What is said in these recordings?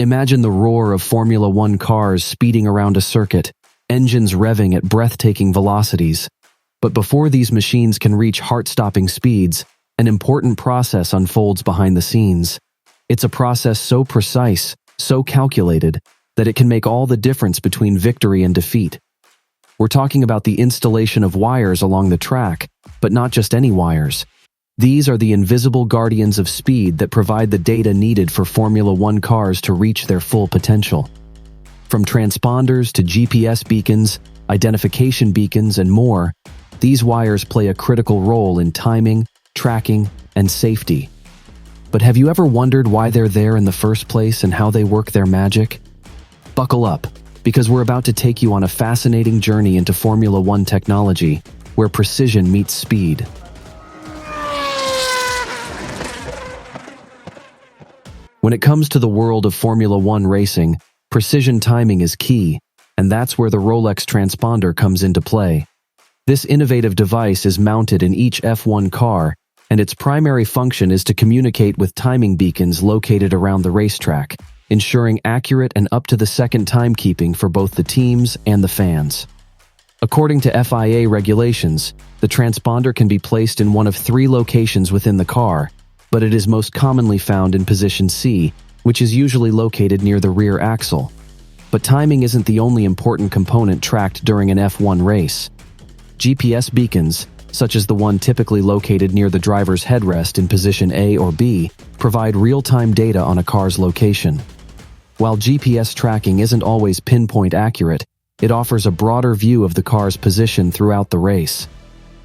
Imagine the roar of Formula One cars speeding around a circuit, engines revving at breathtaking velocities. But before these machines can reach heart-stopping speeds, an important process unfolds behind the scenes. It's a process so precise, so calculated, that it can make all the difference between victory and defeat. We're talking about the installation of wires along the track, but not just any wires. These are the invisible guardians of speed that provide the data needed for Formula One cars to reach their full potential. From transponders to GPS beacons, identification beacons, and more, these wires play a critical role in timing, tracking, and safety. But have you ever wondered why they're there in the first place and how they work their magic? Buckle up, because we're about to take you on a fascinating journey into Formula One technology, where precision meets speed. When it comes to the world of Formula One racing, precision timing is key, and that's where the Rolex transponder comes into play. This innovative device is mounted in each F1 car, and its primary function is to communicate with timing beacons located around the racetrack, ensuring accurate and up-to-the-second timekeeping for both the teams and the fans. According to FIA regulations, the transponder can be placed in one of 3 locations within the car, but it is most commonly found in position C, which is usually located near the rear axle. But timing isn't the only important component tracked during an F1 race. GPS beacons, such as the one typically located near the driver's headrest in position A or B, provide real-time data on a car's location. While GPS tracking isn't always pinpoint accurate, it offers a broader view of the car's position throughout the race.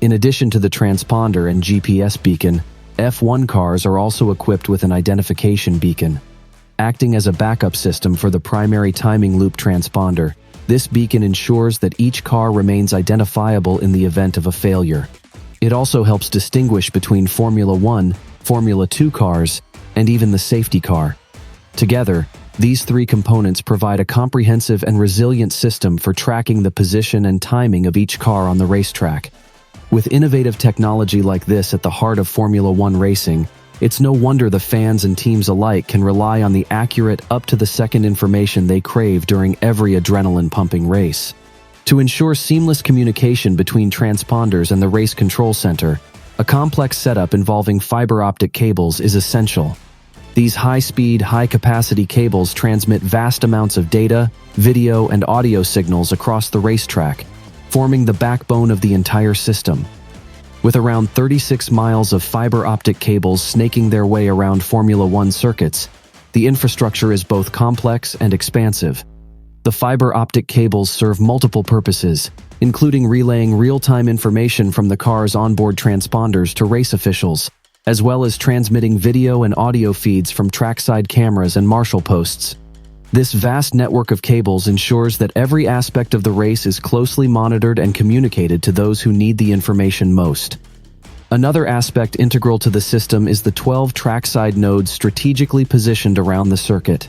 In addition to the transponder and GPS beacon, F1 cars are also equipped with an identification beacon. Acting as a backup system for the primary timing loop transponder, this beacon ensures that each car remains identifiable in the event of a failure. It also helps distinguish between Formula One, Formula 2 cars, and even the safety car. Together, these 3 components provide a comprehensive and resilient system for tracking the position and timing of each car on the racetrack. With innovative technology like this at the heart of Formula One racing, it's no wonder the fans and teams alike can rely on the accurate, up-to-the-second information they crave during every adrenaline-pumping race. To ensure seamless communication between transponders and the race control center, a complex setup involving fiber optic cables is essential. These high-speed, high-capacity cables transmit vast amounts of data, video, and audio signals across the racetrack, forming the backbone of the entire system. With around 36 miles of fiber optic cables snaking their way around Formula One circuits, the infrastructure is both complex and expansive. The fiber optic cables serve multiple purposes, including relaying real-time information from the car's onboard transponders to race officials, as well as transmitting video and audio feeds from trackside cameras and marshal posts. This vast network of cables ensures that every aspect of the race is closely monitored and communicated to those who need the information most. Another aspect integral to the system is the 12 trackside nodes strategically positioned around the circuit.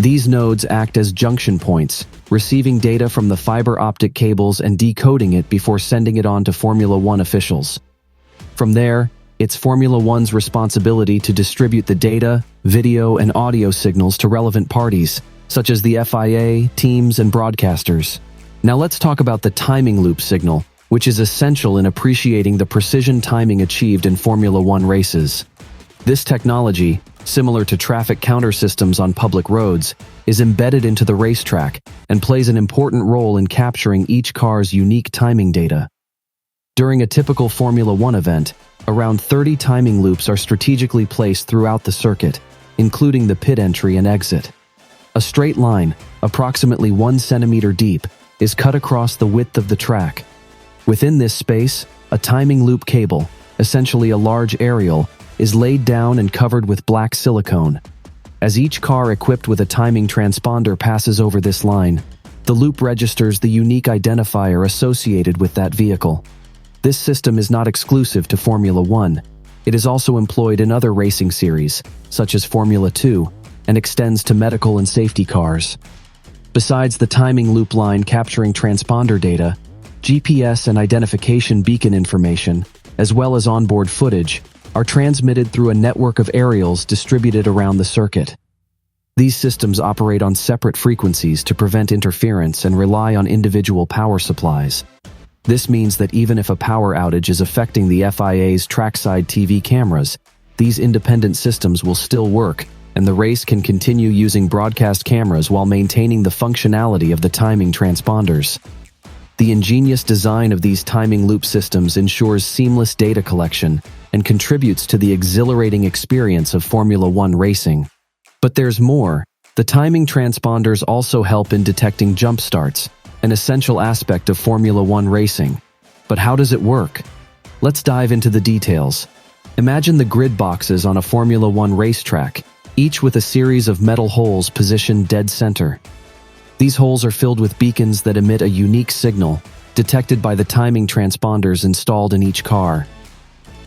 These nodes act as junction points, receiving data from the fiber optic cables and decoding it before sending it on to Formula One officials. From there, it's Formula One's responsibility to distribute the data, video, and audio signals to relevant parties, such as the FIA, teams, and broadcasters. Now let's talk about the timing loop signal, which is essential in appreciating the precision timing achieved in Formula One races. This technology, similar to traffic counter systems on public roads, is embedded into the racetrack and plays an important role in capturing each car's unique timing data. During a typical Formula One event, around 30 timing loops are strategically placed throughout the circuit, including the pit entry and exit. A straight line, approximately 1 centimeter deep, is cut across the width of the track. Within this space, a timing loop cable, essentially a large aerial, is laid down and covered with black silicone. As each car equipped with a timing transponder passes over this line, the loop registers the unique identifier associated with that vehicle. This system is not exclusive to Formula One. It is also employed in other racing series, such as Formula 2, and extends to medical and safety cars. Besides the timing loop line capturing transponder data, GPS and identification beacon information, as well as onboard footage, are transmitted through a network of aerials distributed around the circuit. These systems operate on separate frequencies to prevent interference and rely on individual power supplies. This means that even if a power outage is affecting the FIA's trackside TV cameras, these independent systems will still work, and the race can continue using broadcast cameras while maintaining the functionality of the timing transponders. The ingenious design of these timing loop systems ensures seamless data collection and contributes to the exhilarating experience of Formula One racing. But there's more. The timing transponders also help in detecting jump starts, an essential aspect of Formula One racing. But how does it work? Let's dive into the details. Imagine the grid boxes on a Formula One racetrack, each with a series of metal holes positioned dead center. These holes are filled with beacons that emit a unique signal, detected by the timing transponders installed in each car.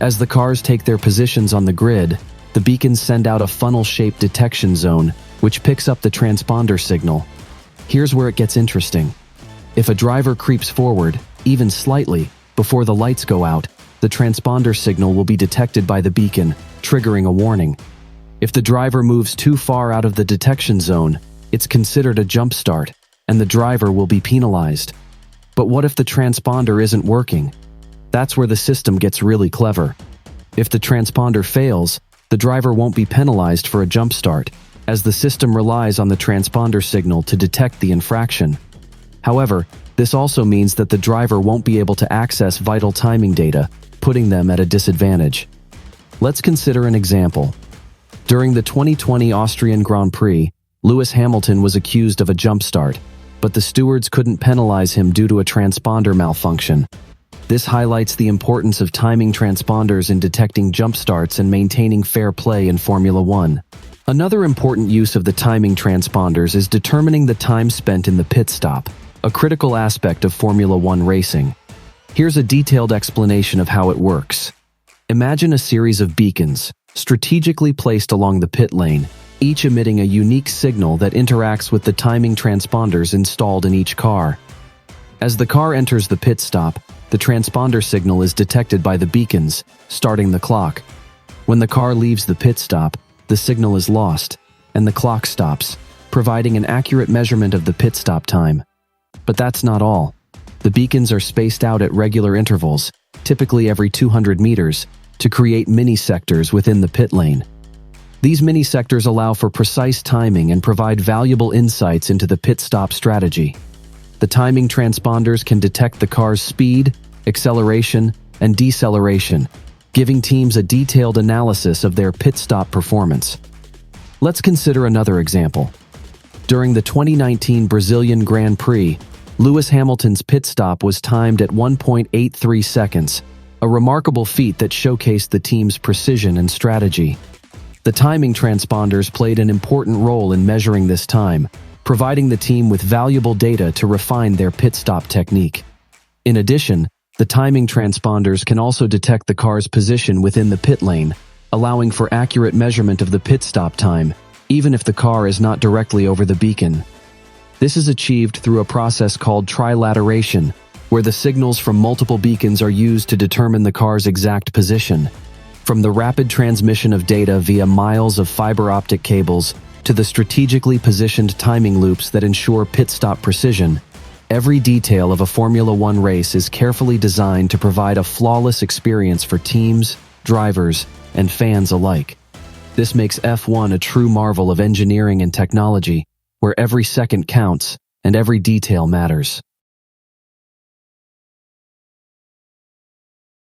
As the cars take their positions on the grid, the beacons send out a funnel-shaped detection zone, which picks up the transponder signal. Here's where it gets interesting. If a driver creeps forward, even slightly, before the lights go out, the transponder signal will be detected by the beacon, triggering a warning. If the driver moves too far out of the detection zone, it's considered a jump start, and the driver will be penalized. But what if the transponder isn't working? That's where the system gets really clever. If the transponder fails, the driver won't be penalized for a jump start, as the system relies on the transponder signal to detect the infraction. However, this also means that the driver won't be able to access vital timing data, putting them at a disadvantage. Let's consider an example. During the 2020 Austrian Grand Prix, Lewis Hamilton was accused of a jump start, but the stewards couldn't penalize him due to a transponder malfunction. This highlights the importance of timing transponders in detecting jump starts and maintaining fair play in Formula One. Another important use of the timing transponders is determining the time spent in the pit stop, a critical aspect of Formula One racing. Here's a detailed explanation of how it works. Imagine a series of beacons, strategically placed along the pit lane, each emitting a unique signal that interacts with the timing transponders installed in each car. As the car enters the pit stop, the transponder signal is detected by the beacons, starting the clock. When the car leaves the pit stop, the signal is lost, and the clock stops, providing an accurate measurement of the pit stop time. But that's not all. The beacons are spaced out at regular intervals, typically every 200 meters, to create mini-sectors within the pit lane. These mini-sectors allow for precise timing and provide valuable insights into the pit stop strategy. The timing transponders can detect the car's speed, acceleration, and deceleration, giving teams a detailed analysis of their pit stop performance. Let's consider another example. During the 2019 Brazilian Grand Prix, Lewis Hamilton's pit stop was timed at 1.83 seconds, a remarkable feat that showcased the team's precision and strategy. The timing transponders played an important role in measuring this time, providing the team with valuable data to refine their pit stop technique. In addition, the timing transponders can also detect the car's position within the pit lane, allowing for accurate measurement of the pit stop time, even if the car is not directly over the beacon. This is achieved through a process called trilateration, where the signals from multiple beacons are used to determine the car's exact position. From the rapid transmission of data via miles of fiber optic cables to the strategically positioned timing loops that ensure pit stop precision, every detail of a Formula One race is carefully designed to provide a flawless experience for teams, drivers, and fans alike. This makes F1 a true marvel of engineering and technology, where every second counts and every detail matters.